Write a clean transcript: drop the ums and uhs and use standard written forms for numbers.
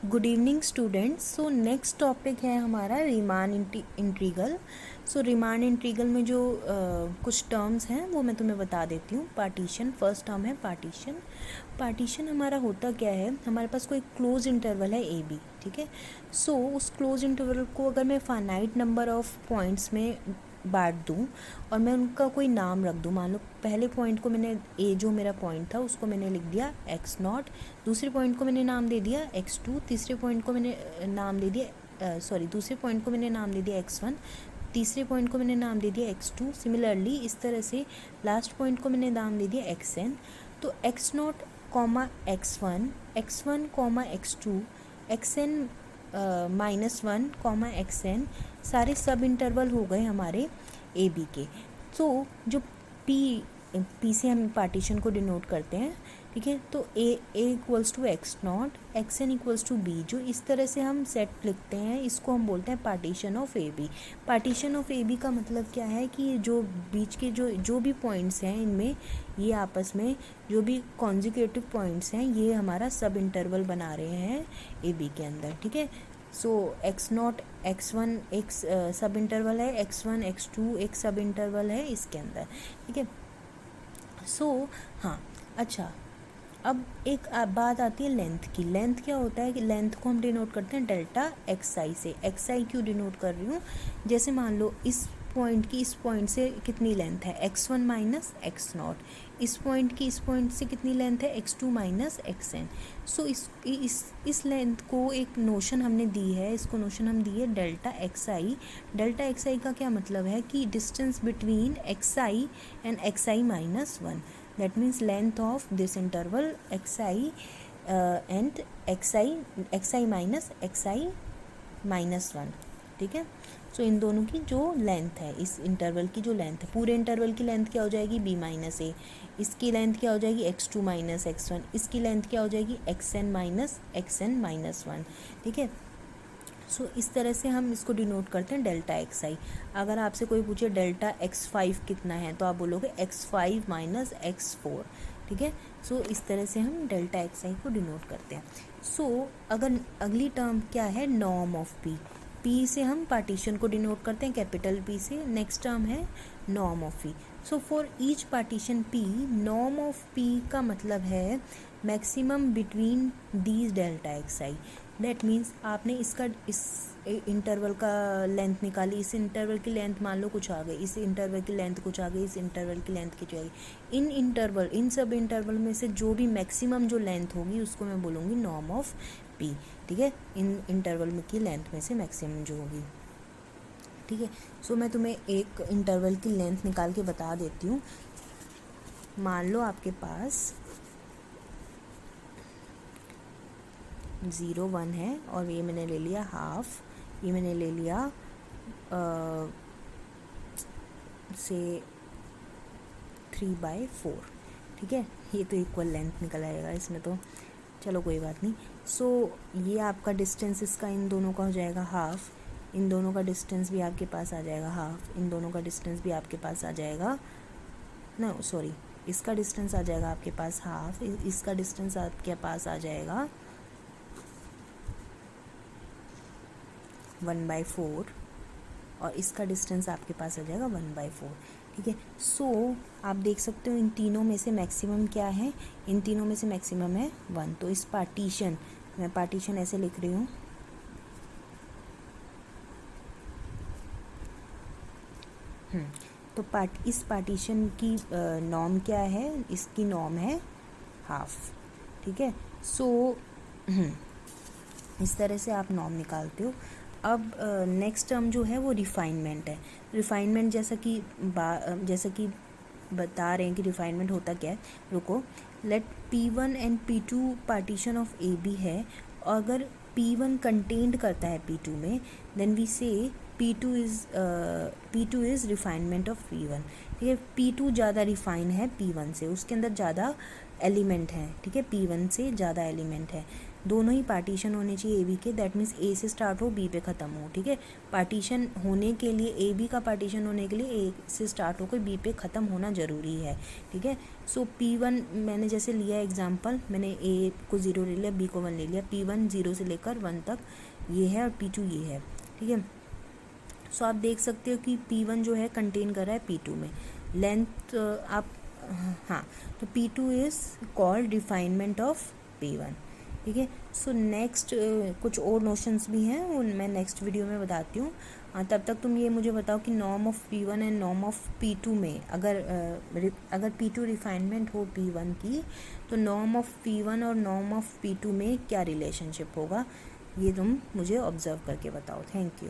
Good evening students. So next topic है हमारा Riemann integral. सो Riemann integral में जो कुछ टर्म्स हैं वो मैं तुम्हें बता देती हूँ। पार्टीशन, फर्स्ट टर्म है पार्टीशन। पार्टीशन हमारा होता क्या है, हमारे पास कोई क्लोज इंटरवल है ए बी, ठीक है। सो उस क्लोज इंटरवल को अगर मैं फाइनाइट नंबर ऑफ पॉइंट्स में बांट दूँ और मैं उनका कोई नाम रख दूँ। मान लो पहले पॉइंट को मैंने ए जो मेरा पॉइंट था उसको मैंने लिख दिया एक्स नॉट, दूसरे पॉइंट को मैंने नाम दे दिया एक्स टू, तीसरे पॉइंट को मैंने नाम दे दिया दूसरे पॉइंट को मैंने नाम दे दिया एक्स वन, तीसरे पॉइंट को मैंने नाम दे दिया एक्स टू। सिमिलरली इस तरह से लास्ट पॉइंट को मैंने नाम दे दिया एक्स एन। तो x not comma x one comma x two, x n minus one comma x n, सारे सब इंटरवल हो गए हमारे ए बी के। तो जो पी से हम पार्टीशन को डिनोट करते हैं, ठीक है। तो a equals to x naught, x n equals to b, जो इस तरह से हम सेट लिखते हैं इसको हम बोलते हैं partition of a b. Partition of a b का मतलब क्या है कि जो बीच के जो भी पॉइंट्स हैं इनमें ये आपस में जो भी कॉन्जिक्यूटिव पॉइंट्स हैं ये हमारा सब इंटरवल बना रहे हैं ए बी के अंदर, ठीक है। सो एक्स नॉट एक्स वन एक सब इंटरवल है, एक्स वन एक्स टू एक सब इंटरवल है इसके अंदर, ठीक है। सो हाँ, अच्छा, अब एक बात आती है लेंथ की। लेंथ क्या होता है कि लेंथ को हम डिनोट करते हैं डेल्टा एक्स आई से। एक्स आई क्यों डिनोट कर रही हूँ, जैसे मान लो इस पॉइंट की इस पॉइंट से कितनी लेंथ है x one minus x naught, इस पॉइंट की इस पॉइंट से कितनी लेंथ है x two minus x n. So इस लेंथ को एक नोशन हमने दी है, इसको नोशन हम दी है डेल्टा एक्स आई। डेल्टा एक्स आई का क्या मतलब है कि distance between x I and x I minus one. That means length of this interval xi and xi minus xi minus one, ठीक है। सो इन दोनों की जो लेंथ है, इस इंटरवल की जो लेंथ है, पूरे इंटरवल की लेंथ क्या हो जाएगी b माइनस ए, इसकी लेंथ क्या हो जाएगी x two minus x one, इसकी लेंथ क्या हो जाएगी एक्स एन माइनस वन, ठीक है। सो इस तरह से हम इसको डिनोट करते हैं डेल्टा एक्स आई। अगर आपसे कोई पूछे डेल्टा एक्स फाइव कितना है तो आप बोलोगे x five minus x four, ठीक है। सो इस तरह से हम डेल्टा एक्स आई को डिनोट करते हैं। सो अगर अगली टर्म क्या है, नॉर्म ऑफ पी। पी से हम पार्टीशन को डिनोट करते हैं कैपिटल पी से। नेक्स्ट टर्म है norm of P. So for each partition P, norm of P का मतलब है maximum between these delta x I. That means आपने इस इंटरवल का लेंथ निकाली, इस इंटरवल की लेंथ मान लो कुछ आ गई, इस इंटरवल की लेंथ कुछ आ गई, इस इंटरवल की लेंथ कुछ आ गई। इन सब इंटरवल में से जो भी मैक्सिमम जो लेंथ होगी उसको मैं बोलूँगी नॉर्म ऑफ पी, ठीक है। इन इंटरवल में की लेंथ में से मैक्सिमम जो होगी, ठीक है। सो मैं तुम्हें एक इंटरवल की लेंथ निकाल के बता देती हूँ। मान लो आपके पास 0 1 है और ये मैंने ले लिया हाफ, ये मैंने ले लिया से 3/4, ठीक है। ये तो इक्वल लेंथ निकल आएगा इसमें, तो चलो कोई बात नहीं। सो ये आपका डिस्टेंस इसका इन दोनों का हो जाएगा हाफ, इन दोनों का डिस्टेंस भी आपके पास आ जाएगा हाफ, इन दोनों का डिस्टेंस भी आपके पास आ जाएगा, ना सॉरी, इसका डिस्टेंस आ जाएगा आपके पास हाफ, इसका डिस्टेंस आपके पास आ जाएगा 1/4 और इसका डिस्टेंस आपके पास आ जाएगा 1/4, ठीक है। सो आप देख सकते हो इन तीनों में से मैक्सिमम क्या है, इन तीनों में से मैक्सिमम है 1। तो इस पार्टीशन, मैं पार्टीशन ऐसे लिख रही हूँ, तो इस पार्टीशन की नॉर्म क्या है, इसकी नॉर्म है हाफ, ठीक है। सो इस तरह से आप नॉर्म निकालते हो। अब नेक्स्ट टर्म जो है वो रिफाइनमेंट है। रिफाइनमेंट जैसा कि बता रहे हैं कि रिफाइनमेंट होता क्या है, रुको। Let P1 and P2 partition of a b है, और अगर P1 कंटेन्ड करता है P2 में, देन वी से P2 is refinement of P1, ठीक है। P2 ज़्यादा रिफाइन है P1 से, उसके अंदर ज़्यादा एलिमेंट है, ठीक है, P1 से ज़्यादा एलिमेंट है। दोनों ही पार्टीशन होने चाहिए ए बी के, दैट मीन्स ए से स्टार्ट हो बी पे ख़त्म हो, ठीक है। पार्टीशन होने के लिए, ए बी का पार्टीशन होने के लिए ए से स्टार्ट होकर बी पे ख़त्म होना ज़रूरी है, ठीक है। सो P1 मैंने जैसे लिया एग्जांपल, मैंने ए को 0 ले लिया, बी को 1 ले लिया, P1 0 से लेकर 1 तक ये है और P2 ये है, ठीक है। सो आप देख सकते हो कि P1 जो है कंटेन कर रहा है P2 में लेंथ, आप हाँ, तो P2 is called refinement of P1, ठीक है। सो नेक्स्ट कुछ और नोशंस भी हैं, वो मैं नेक्स्ट वीडियो में बताती हूँ। तब तक तुम ये मुझे बताओ कि norm of P1 and norm of P2 में अगर P2 रिफाइनमेंट हो P1 की, तो नॉर्म ऑफ P1 और नॉर्म ऑफ P2 में क्या रिलेशनशिप होगा, ये तुम मुझे ऑब्जर्व करके बताओ। Thank you.